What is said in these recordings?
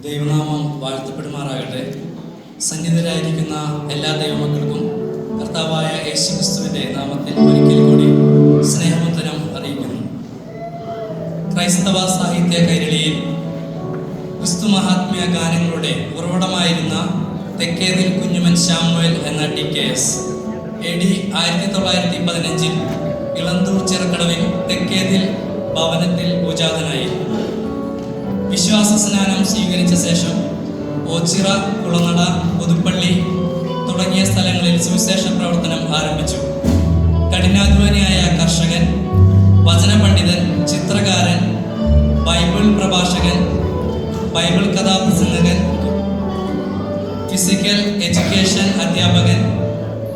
ദൈവനാമം വാഴ്ത്തപ്പെടുമാറാകട്ടെ. സന്നിധരായിരിക്കുന്ന എല്ലാ ദൈവമക്കൾക്കും കർത്താവായ യേശുക്രിസ്തുവിൻ്റെ നാമത്തിൽ ഒരിക്കൽ കൂടി സ്നേഹവന്ദനം അറിയിക്കുന്നു. ക്രൈസ്തവ സാഹിത്യ കൈരളിയിൽ ക്രിസ്തു മഹാത്മ്യ ഗാനങ്ങളുടെ ഉറവിടമായിരുന്ന തെക്കേതിൽ കുഞ്ഞുമൻ ശാമുവേൽ എന്ന TKS AD 1915 ഇളന്തൂർ ചിറക്കടവിൽ തെക്കേതിൽ ഭവനത്തിൽ പൂജാതനായി. വിശ്വാസ സ്നാനം സ്വീകരിച്ച ശേഷം ഓച്ചിറ, കുളനട, പുതുപ്പള്ളി തുടങ്ങിയ സ്ഥലങ്ങളിൽ സുവിശേഷ പ്രവർത്തനം ആരംഭിച്ചു. കഠിനാധ്വാനിയായ കർഷകൻ, വചന പണ്ഡിതൻ, ചിത്രകാരൻ, ബൈബിൾ പ്രഭാഷകൻ, ബൈബിൾ കഥാപ്രസംഗകൻ, ഫിസിക്കൽ എഡ്യൂക്കേഷൻ അധ്യാപകൻ,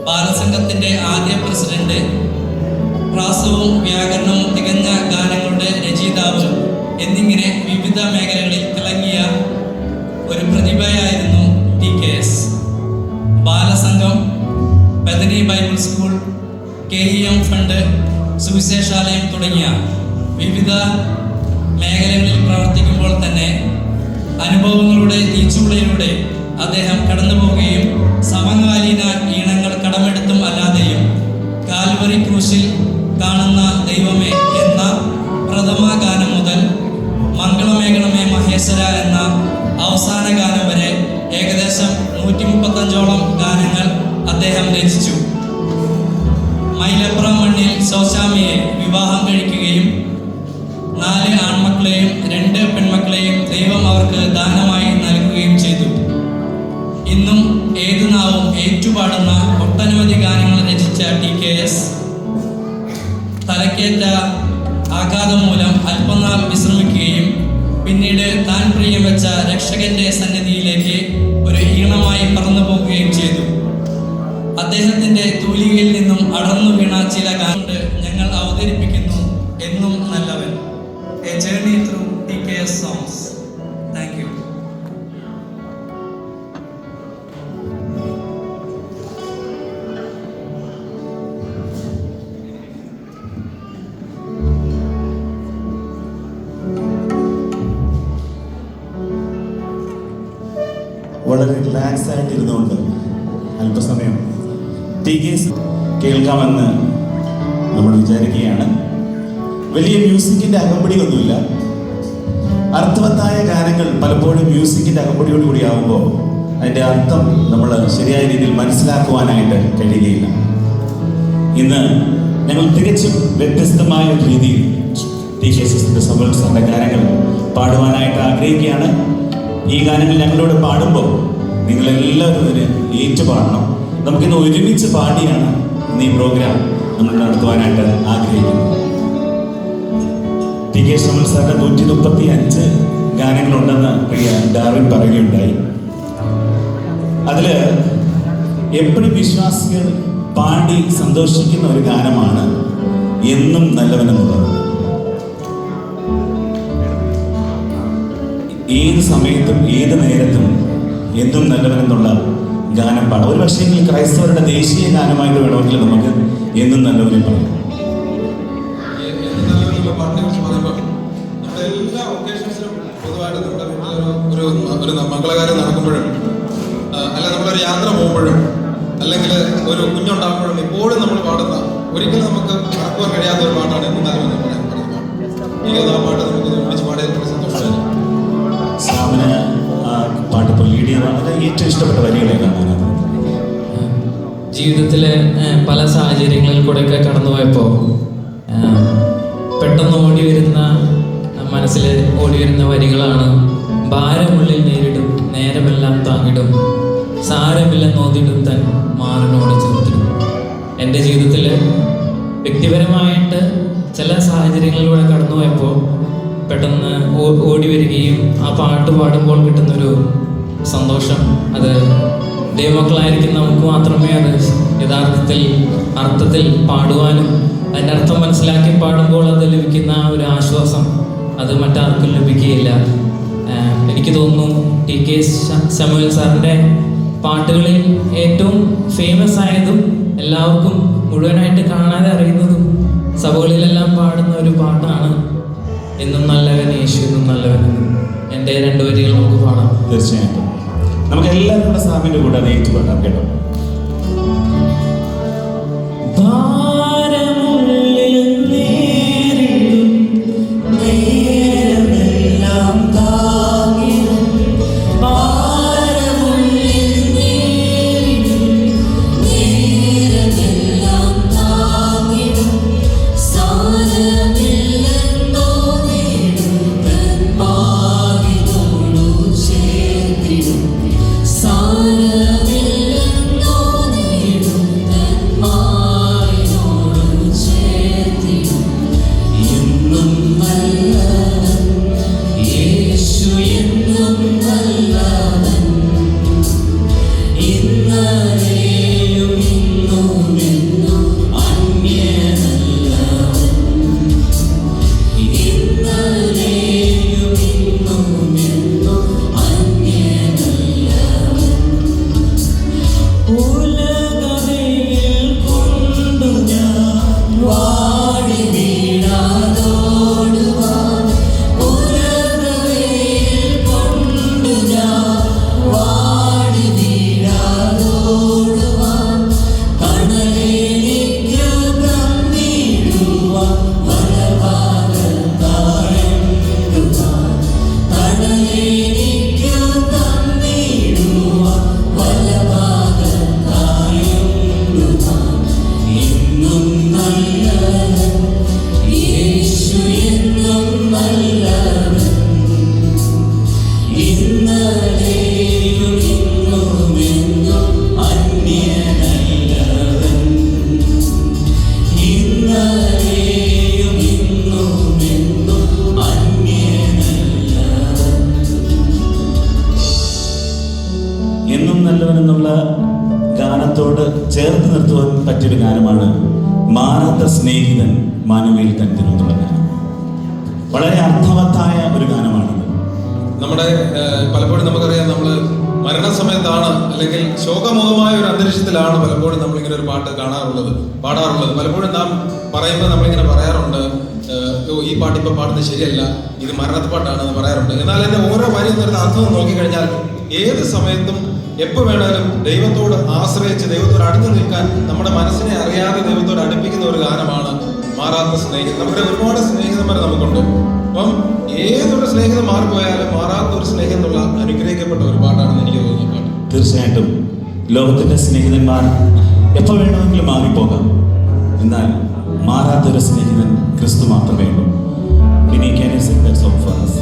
ബാലസംഘത്തിൻ്റെ ആദ്യ പ്രസിഡന്റ്, പ്രാസവും വ്യാകരണവും തികഞ്ഞ ഗാനങ്ങളുടെ രചയിതാവ് എന്നിങ്ങനെ വിവിധ മേഖലകളിൽ തിളങ്ങിയ ഒരു പ്രതിഭയായിരുന്നു TKS. Balasangham, Bethany Bible school, KEM fund, സുവിശേഷാലയം തുടങ്ങിയ വിവിധ മേഖലകളിൽ പ്രവർത്തിക്കുമ്പോൾ തന്നെ അനുഭവങ്ങളുടെ തീച്ചുളയിലൂടെ അദ്ദേഹം കടന്നു പോവുകയും സമകാലീന ഈണങ്ങൾ കടമെടുത്തും അല്ലാതെയും കാൽവറി ക്രൂശിൽ കാണുന്ന ദൈവമേ എന്ന പ്രഥമ ഗാനം മുതൽ മംഗളമേഘണമേ മഹേശ്വര എന്ന അവസാന ഗാനം വരെ ഏകദേശം 135ഓളം ഗാനങ്ങൾ അദ്ദേഹം രചിച്ചു. മൈലപ്പുറം മണ്ണിൽ ശോശാമിയെ വിവാഹം കഴിക്കുകയും 4 ആൺമക്കളെയും 2 പെൺമക്കളെയും ദൈവം അവർക്ക് ദാനമായി നൽകുകയും ചെയ്തു. ഇന്നും ഏതു നാവും ഏറ്റുപാടുന്ന ഒട്ടനവധി ഗാനങ്ങൾ രചിച്ച TKS തലക്കേറ്റ ആഘാതം മൂലം അല്പനാൾ വിശ്രമിക്കുകയും പിന്നീട് താൻ പ്രിയം വെച്ച രക്ഷകന്റെ സന്നിധിയിലേക്ക് ഒരു ഈണമായി പറന്നു പോകുകയും ചെയ്തു. അദ്ദേഹത്തിന്റെ തൂലികയിൽ നിന്നും അടർന്നു വീണ ചില ഗാനങ്ങൾ ഞങ്ങൾ അവതരിപ്പിക്കുന്നു. എന്നും നല്ലവൻ, A journey through TKS songs. Thank you. വളരെ റിലാക്സ് ആയിട്ടിരുന്നുകൊണ്ട് അല്പസമയം TKS കേൾക്കാമെന്ന് നമ്മൾ വിചാരിക്കുകയാണ്. വലിയ മ്യൂസിക്കിൻ്റെ അകമ്പടിയൊന്നുമില്ല. അർത്ഥവത്തായ ഗാനങ്ങൾ പലപ്പോഴും മ്യൂസിക്കിൻ്റെ അകമ്പടിയോട് കൂടി ആകുമ്പോൾ അതിൻ്റെ അർത്ഥം നമ്മൾ ശരിയായ രീതിയിൽ മനസ്സിലാക്കുവാനായിട്ട് കഴിയുകയില്ല. ഇന്ന് ഞങ്ങൾ തികച്ചും വ്യത്യസ്തമായ ഒരു രീതിയിൽ TKS ശാമുവേൽ സാറിൻ്റെ ഗാനങ്ങൾ പാടുവാനായിട്ട് ആഗ്രഹിക്കുകയാണ്. ഈ ഗാനങ്ങൾ ഞങ്ങളോട് പാടുമ്പോൾ നിങ്ങളെല്ലാവരും ഇതിന് ഏറ്റുപാടണം. നമുക്കിന്ന് ഒരുമിച്ച് പാടിയാണ് ഇന്ന് ഈ പ്രോഗ്രാം നമ്മൾ നടത്തുവാനായിട്ട് ആഗ്രഹിക്കുന്നത്. ശാമുവേൽ സാറിൻ്റെ 135 ഗാനങ്ങളുണ്ടെന്ന് പ്രിയ ഡാർവിൻ പറയുകയുണ്ടായി. അതിൽ എപ്പോഴും വിശ്വാസികൾ പാടി സന്തോഷിക്കുന്ന ഒരു ഗാനമാണ് എന്നും നല്ലവനെന്നുള്ളത്. ഏത് സമയത്തും ഏത് നേരത്തും എന്നും നല്ലവനെന്നുള്ള ഗാനം പാടാം. ഒരു പക്ഷേ ക്രൈസ്തവരുടെ ദേശീയ ഗാനമായിട്ട് വേണമെങ്കിൽ നമുക്ക് എന്നും നല്ലവനെ പറയാം. എല്ലാ ഒക്കേഷൻസിലും പൊതുവായിട്ട് നമ്മുടെ വീട്ടിൽ ഒരു മംഗളകാര്യം നടക്കുമ്പോഴും അല്ല നമ്മളൊരു യാത്ര പോകുമ്പോഴും അല്ലെങ്കിൽ ഒരു കുഞ്ഞുണ്ടാകുമ്പോഴും എപ്പോഴും നമ്മൾ പാടുന്ന, ഒരിക്കലും നമുക്ക് മറക്കുവാൻ കഴിയാത്ത ഒരു പാട്ടാണ് എന്നും നല്ലവെന്ന് പറയാൻ പറയുന്നത്. എനിക്കത് ആ പാട്ട് നമുക്ക് ഒരുമിച്ച് പാടിയതിൽ സന്തോഷമായിരുന്നു. സാമിന് ആ പാട്ട് ഇപ്പോൾ ലീഡ് ചെയ്യാൻ ഏറ്റവും ഇഷ്ടപ്പെട്ട വരികളേക്കാണ്. ജീവിതത്തിലെ പല സാഹചര്യങ്ങളിൽ കൂടെയൊക്കെ കടന്നുപോയപ്പോൾ പെട്ടെന്ന് മനസ്സിൽ ഓടി വരുന്ന വരികളാണ്: ഭാരമുള്ളിൽ നേരിടും, നേരമെല്ലാം താങ്ങിടും, സാരമില്ല നോതിടും, തൻ മാറിനോട് ചേർത്തിടും. എൻ്റെ ജീവിതത്തിൽ വ്യക്തിപരമായിട്ട് ചില സാഹചര്യങ്ങളിലൂടെ കടന്നുപോയപ്പോൾ പെട്ടെന്ന് ഓടി വരികയും ആ പാട്ട് പാടുമ്പോൾ കിട്ടുന്നൊരു സന്തോഷം, അത് ദൈവമക്കളായിരിക്കും നമുക്ക് മാത്രമേ അത് യഥാർത്ഥത്തിൽ അർത്ഥത്തിൽ പാടുവാനും അതിൻ്റെ അർത്ഥം മനസ്സിലാക്കി പാടുമ്പോൾ അത് ലഭിക്കുന്ന ഒരു ആശ്വാസം അത് മറ്റാർക്കും ലഭിക്കുകയില്ല. എനിക്ക് തോന്നുന്നു TKS ശാമുവേൽ സാറിൻ്റെ പാട്ടുകളിൽ ഏറ്റവും ഫേമസ് ആയതും എല്ലാവർക്കും മുഴുവനായിട്ട് കാണാതെ അറിയുന്നതും സഭകളിലെല്ലാം പാടുന്ന ഒരു പാട്ടാണ് എന്നും നല്ലവൻ യേശു എന്നും നല്ലവൻ. എൻ്റെ 2 വരികൾ നമുക്ക് പാടാം. തീർച്ചയായിട്ടും നമുക്ക് എല്ലാവരും കൂടെ സാമിൻ്റെ കൂടെ അത് ഏറ്റുപാടാം കേട്ടോ. എന്നും നല്ലവനെന്നുള്ള ഗാനത്തോട് ചേർത്ത് നിർത്തുവാൻ പറ്റിയൊരു ഗാനമാണ് മാറാത്ത സ്നേഹിതൻ മാനുവേൽ കണ്ടിരുന്നുള്ള ഗാനം. വളരെ അർത്ഥവത്തായ ഒരു ഗാനമാണിത്. നമ്മുടെ പലപ്പോഴും നമുക്കറിയാം, നമ്മൾ മരണസമയത്താണ് അല്ലെങ്കിൽ ശോകമുഖമായ ഒരു അന്തരീക്ഷത്തിലാണ് പലപ്പോഴും നമ്മളിങ്ങനെ ഒരു പാട്ട് പാടാറുള്ളത്. പലപ്പോഴും നാം പറയുമ്പോൾ നമ്മളിങ്ങനെ പറയാറുണ്ട്, ഈ പാട്ട് ഇപ്പം പാടുന്നത് ശരിയല്ല, ഇത് മരണത്തെ പാട്ടാണെന്ന് പറയാറുണ്ട്. എന്നാൽ എൻ്റെ ഓരോ വരി എന്നൊരു അർത്ഥം നോക്കിക്കഴിഞ്ഞാൽ ഏത് സമയത്തും എപ്പോൾ വേണേലും ദൈവത്തോട് ആശ്രയിച്ച് ദൈവത്തോട് അടുത്ത് നിൽക്കാൻ നമ്മുടെ മനസ്സിനെ അറിയാതെ ദൈവത്തോട് അടുപ്പിക്കുന്ന ഒരു ഗാനമാണ് മാറാത്ത സ്നേഹിതൻ. നമ്മുടെ ഒരുപാട് സ്നേഹിതന്മാർ നമുക്കുണ്ട്. അപ്പം ഏതൊരു സ്നേഹിതം മാറിപ്പോയാലും മാറാത്ത ഒരു സ്നേഹം എന്നുള്ള അനുഗ്രഹിക്കപ്പെട്ട ഒരു പാട്ടാണെന്ന് എനിക്ക് തോന്നുന്നു പാട്ട്. തീർച്ചയായിട്ടും ലോകത്തിന്റെ സ്നേഹിതന്മാർ എപ്പോൾ വേണമെങ്കിലും മാറിപ്പോകാം, എന്നാൽ മാറാത്തൊരു സ്നേഹിതൻ ക്രിസ്തു മാത്രമേ ഉള്ളൂ. ഇനി can you sing that song for us?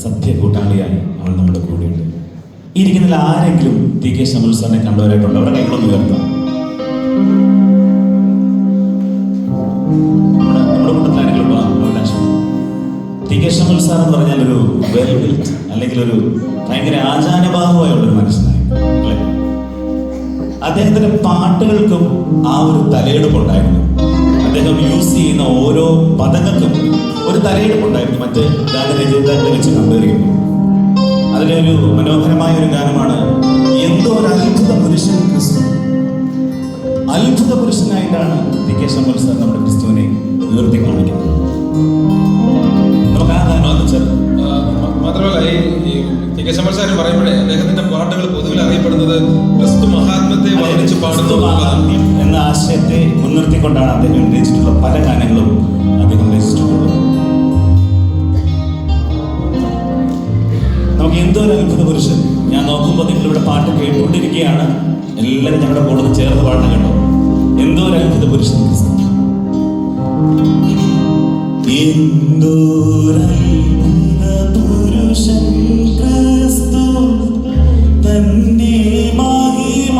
സത്യ കൂട്ടാളിയായി അവൾ നമ്മുടെ കൂടെയുണ്ട്. ഈ ഇരിക്കുന്നതിൽ ആരെങ്കിലും ടി കെ ശമൽ സാറിനെ കണ്ടവരായിട്ടുണ്ടോ? അവരുടെ കൈകളൊന്ന് ഉയർത്താം. നമ്മുടെ കൂട്ടത്തിൽ ആരെങ്കിലും ടി കെ ശമൽ സാർ എന്ന് പറഞ്ഞാൽ ഒരു വെൽ ബിൽറ്റ് അല്ലെങ്കിൽ ഒരു ഭയങ്കര ആചാരബാഹുവായുള്ളൊരു മനുഷ്യനായി അല്ലേ? അദ്ദേഹത്തിന്റെ പാട്ടുകൾക്കും ആ ഒരു തലയെടുപ്പുണ്ടായിരുന്നു. അദ്ദേഹം യൂസ് ചെയ്യുന്ന ഓരോ പദങ്ങൾക്കും ഒരു തലയെടുപ്പുണ്ടായിരുന്നു മറ്റ് ഗാനരചയിതാക്കളെ വെച്ച് കമ്പയർ ചെയ്യുന്നു. അതിലൊരു മനോഹരമായ ഒരു ഗാനമാണ് എന്തോ ഒരു അത്ഭുത പുരുഷൻ ക്രിസ്തു. അത്ഭുത പുരുഷനായിട്ടാണ് ടി കെ ശമൽ സാർ നമ്മുടെ ക്രിസ്തുവിനെ ഉയർത്തി കാണിക്കുന്നത്. നമുക്ക് ആ ഗാനം മാത്രമല്ല ഈ ടി കെ ശമൽ സാർ പറയുമ്പോഴേ അദ്ദേഹത്തിന്റെ പാട്ടുകൾ പൊതുവിൽ അറിയപ്പെടുന്നത് ക്രിസ്തു മഹാത്മ്യത്തെ വർണ്ണിച്ച് പാടുന്നു എന്ന ആശയത്തെ മുൻനിർത്തിക്കൊണ്ടാണ് അദ്ദേഹം രചിച്ചിട്ടുള്ള പല ഗാനങ്ങളും അദ്ദേഹം രചിച്ചിട്ടുള്ളത്. നമുക്ക് എന്തോ ഒരു അത്ഭുത പുരുഷൻ. ഞാൻ നോക്കുമ്പോൾ നിങ്ങളിവിടെ പാട്ട് കേട്ടുകൊണ്ടിരിക്കുകയാണ്. എല്ലാവരും ഞങ്ങളുടെ കൂടെ ചേർന്ന് പാടണം കേട്ടോ. എന്തോ ഒരു അത്ഭുത പുരുഷൻ ക്രിസ്തു. എന്തോ പുരുഷൻ ക്രിസ്തു തന്റെ മഹിമ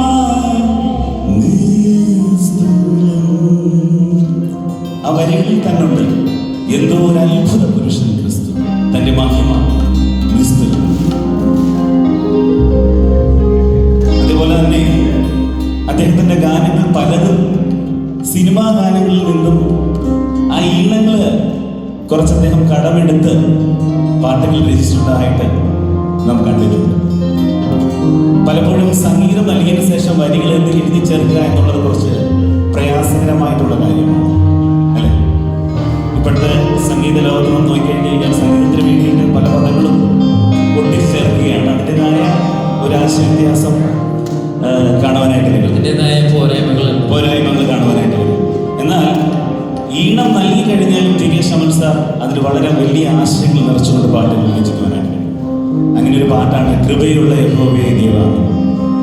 ആ വരികളിൽ തന്നുണ്ട്. എന്തോ ഒരു അത്ഭുത പുരുഷൻ ക്രിസ്തു തന്റെ മഹിമ നിസ്തുലം. അതുപോലെ തന്നെ അദ്ദേഹത്തിന്റെ ഗാനങ്ങൾ പലതും സിനിമാ ഗാനങ്ങളിൽ നിന്നും ആ ഈണങ്ങള് കുറച്ച് അദ്ദേഹം കടമെടുത്ത് പാട്ടുകൾ രചിച്ചിട്ടുള്ളതായിട്ട് നാം കണ്ടിട്ടുണ്ട്. പലപ്പോഴും സംഗീതം നൽകിയതിനു ശേഷം വരികൾ എഴുതി ചേർക്കുക എന്നുള്ളത് കുറച്ച് പ്രയാസകരമായിട്ടുള്ള കാര്യമാണ് അല്ലെ? ഇപ്പോഴത്തെ സംഗീത ലോകത്ത് നമ്മൾ നോക്കിക്കഴിഞ്ഞാൽ സംഗീതത്തിന് വേണ്ടിയിട്ട് പല പദങ്ങളും ഒട്ടിച്ചു ചേർക്കുകയാണ്. അതിൻ്റെതായ ഒരു ആശയ വ്യത്യാസം കാണുവാനായിട്ട് പോരായ്മകൾ കാണുവാനായിട്ട് വരും. എന്നാൽ ഈണം നൽകി കഴിഞ്ഞാലും ടി കെ ശമൽ സാർ അതിൽ വളരെ വലിയ ആശയങ്ങൾ നിറച്ചുകൊണ്ട് പാട്ടുകൾ രചിക്കുവാനായിട്ട് കഴിയും. അങ്ങനെ ഒരു പാട്ടാണ് കൃപയുള്ള യഹോവേ ദേവ.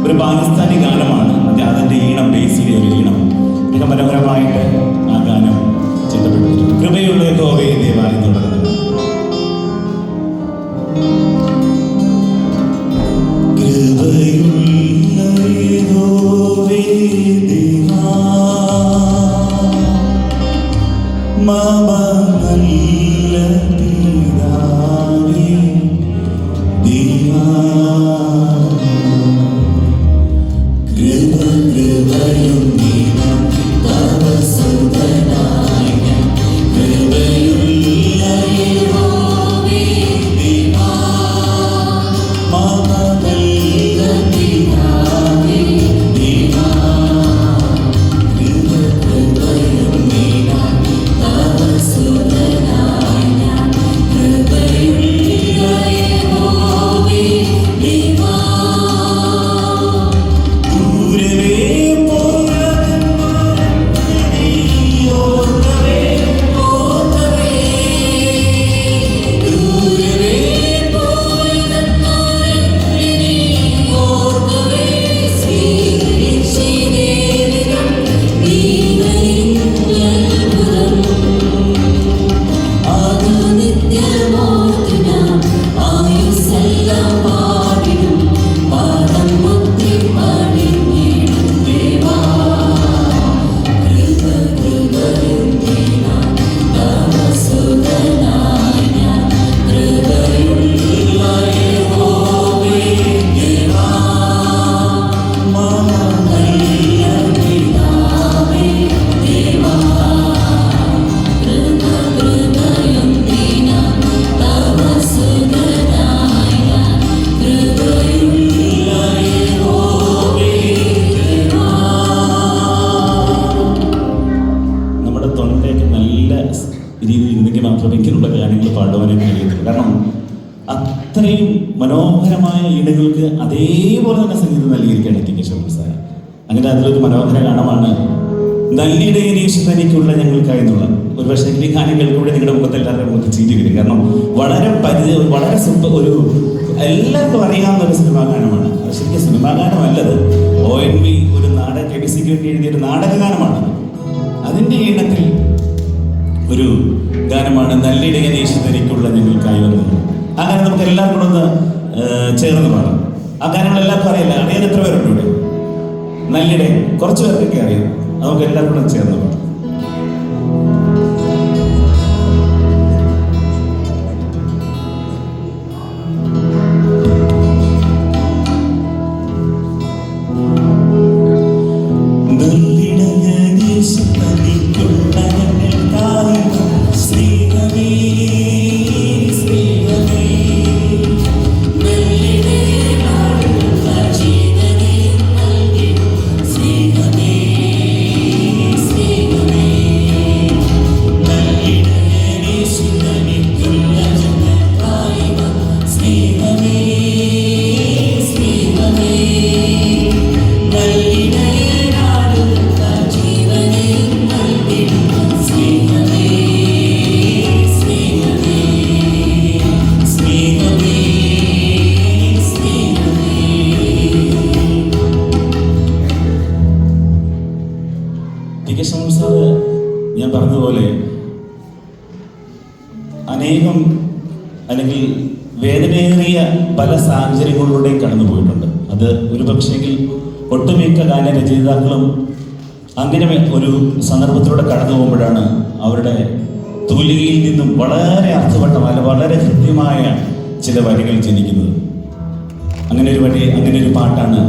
ഒരു പാകിസ്ഥാനി ഗാനമാണ്. അതിൻ്റെ ഈണം ബേസിലെ ഒരു ഈണം മിക മനോഹരമായിട്ട് ആ ഗാനം ചിട്ടപ്പെട്ടിട്ടുണ്ട്. കൃപയുള്ള യഹോവേ ദേവ എന്നുള്ളത് അത്രയും മനോഹരമായ ഈണങ്ങൾക്ക് അതേപോലെ തന്നെ സംഗീതം നൽകിയിരിക്കുകയാണ് ടി കെ ശമൽ സാർ. അങ്ങനെ അതിലൊരു മനോഹര ഗാനമാണ് നല്ലിയുടെ തനിക്കുള്ള ഞങ്ങൾക്കായി എന്നുള്ള. ഒരു പക്ഷേ ഈ ഗാനം കേൾക്കുമ്പോൾ നിങ്ങളുടെ മുഖത്ത് എല്ലാവരുടെ മുഖത്ത് ചീറ്റി വരും. കാരണം വളരെ ഒരു എല്ലാവർക്കും അറിയാവുന്ന ഒരു സിനിമാ ഗാനമാണ്. അത് ശരിക്കും സിനിമാ ഗാനമല്ലത്. ONV ഒരു നാടക KBCക്ക് വേണ്ടി എഴുതിയൊരു നാടക ഗാനമാണ്. അതിൻ്റെ ഈണത്തിൽ ഒരു ഗാനമാണ് നല്ലിടയ തനിക്കുള്ള ഞങ്ങൾക്കായി വന്നത്. അങ്ങനെ നമുക്ക് എല്ലാവർക്കും കൂടെ ഒന്ന് ചേർന്ന് പാടാം. ആ ഗാനങ്ങൾ എല്ലാവർക്കും അറിയില്ല. അറിയാൻ എത്ര പേരുണ്ട് ഇവിടെ? നല്ലിടെ കുറച്ച് പേർക്കൊക്കെ അറിയാം. നമുക്ക് എല്ലാവർക്കും കൂടെ ചേർന്ന് പാടാം. ഞാൻ പറഞ്ഞതുപോലെ അനേകം അല്ലെങ്കിൽ വേദനയേറിയ പല സാഹചര്യങ്ങളിലൂടെയും കടന്നു പോയിട്ടുണ്ട്. അത് ഒരു പക്ഷേങ്കിൽ ഒട്ടുമിക്ക ഗാനരചയിതാക്കളും അങ്ങനെ ഒരു സന്ദർഭത്തിലൂടെ കടന്നു പോകുമ്പോഴാണ് അവരുടെ തൂലികയിൽ നിന്നും വളരെ അർത്ഥവട്ടമായ വളരെ കൃത്യമായ ചില വരികൾ ജനിക്കുന്നത്. അങ്ങനെ ഒരു പാട്ടാണ്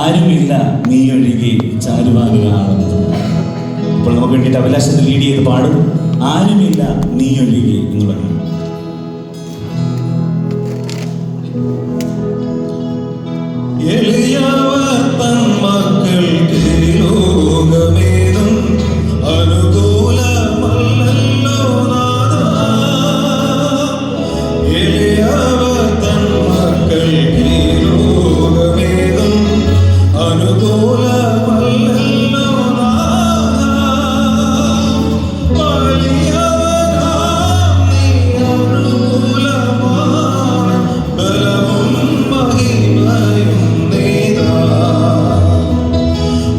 ആരുമില്ല നീ ഒഴികെ ചാരുവാനുകാണെന്നത്. ഇപ്പോൾ നമുക്ക് വേണ്ടിയിട്ട് അഭിലാഷത്തിൽ ലീഡ് ചെയ്ത് പാടും ആരുമില്ല നീ ഒഴികെ എന്നുള്ളത്. എളിയവർ തൻ മക്കൾക്ക് ലോകമേതും അനുകൂലമല്ലല്ലോ നാഥാ. എളിയവർ തൻ മക്കൾക്ക് ലോകമേതും അനുകൂലമല്ലല്ലോ നാഥാ. വലിയവനാം നീ അനുകൂലമാണ് ബലവും മഹിമയും നീതാ.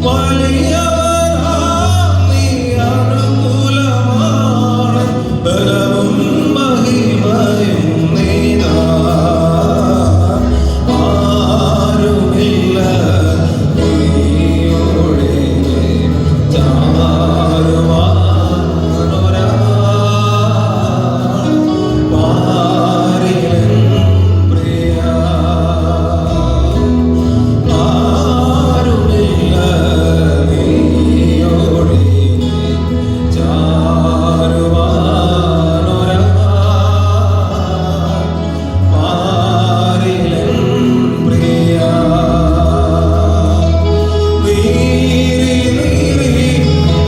വലിയവനാം നീ അനുകൂലമാണ് ബലവും മഹിമയും നീതാ. ആരുമില്ല നീയൊഴികെ ചാരുവാനൊരാൾ പാരിലെൻ പ്രിയാ. ആരുമില്ല നീയൊഴികെ ചാരുവാനൊരാൾ പാരിലെൻ പ്രിയാ. നീറി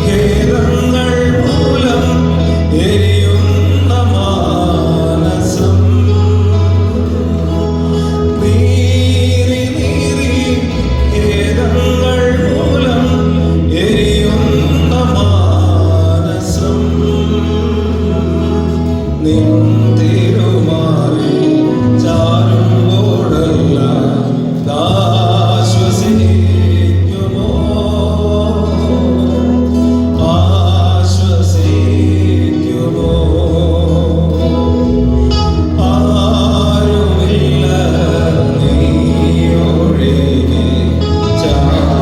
ഖേദങ്ങൾ മൂലം എരിയുന്ന മാനസം. നീറി ഖേദങ്ങൾ മൂലം എരിയുന്ന മാനസം. നിൻ തിരുമാറിൽ ചാരുമ്പോഴെല്ലാം ആശ്വസിക്കുമോ ആശ്വസിക്കുമോ. ആരുമില്ല നീയൊഴികെ ചാരുവാനൊരാൾ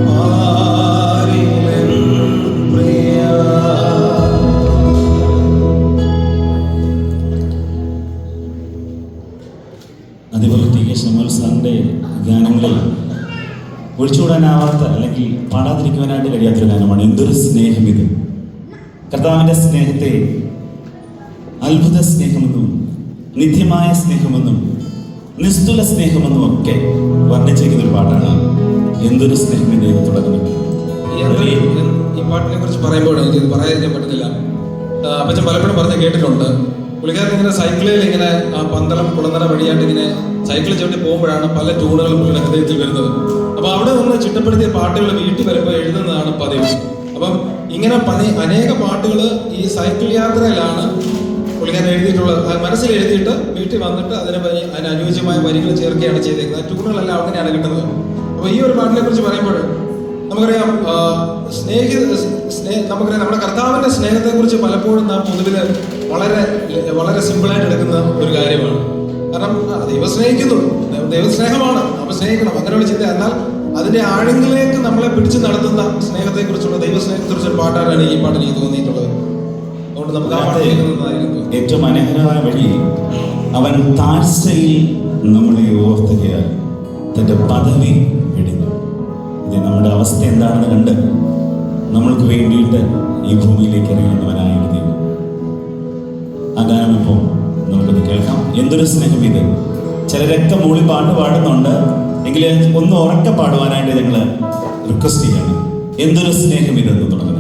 പാരിലെൻ പ്രിയാ. അതേപോലെ ടി കെ ശമൽ സാറിൻ്റെ ഗാനങ്ങളിൽ ഒഴിച്ചുകൂടാനാവാത്ത അല്ലെങ്കിൽ പാടാതിരിക്കുവാനായിട്ട് കഴിയാത്തൊരു ഗാനമാണ് എന്തൊരു സ്നേഹം ഇത്. കർത്താവിൻ്റെ സ്നേഹത്തെ അത്ഭുത സ്നേഹമെന്നും നിത്യമായ സ്നേഹമെന്നും നിസ്തുല സ്നേഹമെന്നും ഒക്കെ വർണ്ണിച്ചിരിക്കുന്ന ഒരു പാട്ടാണ് എന്തൊരു സ്നേഹം എന്ന് തുടങ്ങുന്നത്. ഈ പാട്ടിനെ കുറിച്ച് പറയുമ്പോൾ എനിക്കത് പറയാതിരിക്കാൻ പറ്റുന്നില്ല. അപ്പച്ചൻ പലപ്പോഴും പറഞ്ഞ് കേട്ടിട്ടുണ്ട്. പുള്ളിക്കാരൻ ഇങ്ങനെ സൈക്കിളിൽ ഇങ്ങനെ ആ പന്തളം കുളനട വഴിയായിട്ട് ഇങ്ങനെ സൈക്കിൾ ചവിട്ടി പോകുമ്പോഴാണ് പല ട്യൂണുകളും പുള്ളിയുടെ ഹൃദയത്തിൽ വരുന്നത്. അപ്പോൾ അവിടെ നിന്ന് ചിട്ടപ്പെടുത്തിയ പാട്ടുകൾ വീട്ടിൽ വരുമ്പോൾ എഴുതുന്നതാണ് പതിവ്. അപ്പം ഇങ്ങനെ അനേക പാട്ടുകൾ ഈ സൈക്കിൾ യാത്രയിലാണ് പുള്ളിക്കാരൻ എഴുതിയിട്ടുള്ളത്. മനസ്സിൽ എഴുതിയിട്ട് വീട്ടിൽ വന്നിട്ട് അതിന് അനുയോജ്യമായ വരികൾ ചേർക്കുകയാണ് ചെയ്തേക്കുന്നത്. ആ ട്യൂണുകളെല്ലാം അങ്ങനെയാണ് കിട്ടുന്നത്. അപ്പോൾ ഈ ഒരു പാട്ടിനെ കുറിച്ച് പറയുമ്പോൾ നമുക്കറിയാം നമുക്കറിയാം നമ്മുടെ കർത്താവിന്റെ സ്നേഹത്തെക്കുറിച്ച് പലപ്പോഴും നാം പൊതുവിൽ വളരെ വളരെ സിമ്പിളായിട്ട് എടുക്കുന്ന ഒരു കാര്യമാണ്. കാരണം ദൈവം സ്നേഹിക്കുന്നു, ദൈവസ്നേഹമാണ്, നമ്മൾ സ്നേഹിക്കണം, അങ്ങനെയുള്ള ചിന്ത. എന്നാൽ അതിന്റെ ആഴങ്ങളിലേക്ക് നമ്മളെ പിടിച്ചു നടത്തുന്ന സ്നേഹത്തെക്കുറിച്ചുള്ള ദൈവസ്നേഹത്തെക്കുറിച്ചൊരു പാട്ടാണ് ഈ പാട്ടിൽ എനിക്ക് തോന്നിയിട്ടുള്ളത്. അതുകൊണ്ട് നമുക്ക് ആ പാട്ട് കേൾക്കുന്നതായിരുന്നു ഏറ്റവും മനോഹരമായ വഴി. അവൻ താഴ്ചയിൽ നമ്മളെ ഓർത്തുകയാൽ തന്റെ പദവി വെടിഞ്ഞു. ഇത് നമ്മുടെ അവസ്ഥ എന്താണെന്ന് കണ്ട് നമ്മൾക്ക് വേണ്ടിയിട്ട് ഈ ഭൂമിയിലേക്ക് ഇറങ്ങുന്നവനായ ദൈവം. ആ ഗാനം ഇപ്പോൾ നമുക്കൊന്ന് കേൾക്കാം. എന്തൊരു സ്നേഹം ഇത്. ചിലരൊക്കെ മൂളി പാട്ട് പാടുന്നുണ്ട്, എങ്കിൽ ഒന്ന് ഉറക്കെ പാടുവാനായിട്ട് ഞങ്ങൾ റിക്വസ്റ്റ് ചെയ്യാണ്. എന്തൊരു സ്നേഹം ഇതെന്ന് തുടങ്ങുന്നത്.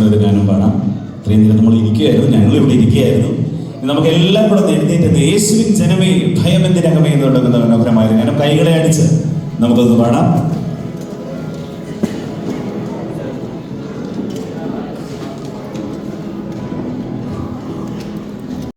ഒരു ഗാനം പാടാം. ഇത്രയും നേരം നമ്മൾ ഇരിക്കുകയായിരുന്നു, ഞങ്ങളിവിടെ ഇരിക്കുകയായിരുന്നു. നമുക്ക് എല്ലാം കൂടെ എഴുന്നേറ്റ് യേശുവിൻ ജനമേ ഭയം എന്തിനകമേ എന്ന് തുടങ്ങുന്ന മനോഹരമായ ഗാനം കൈകളെ അടിച്ച് നമുക്കൊന്ന് പാടാം.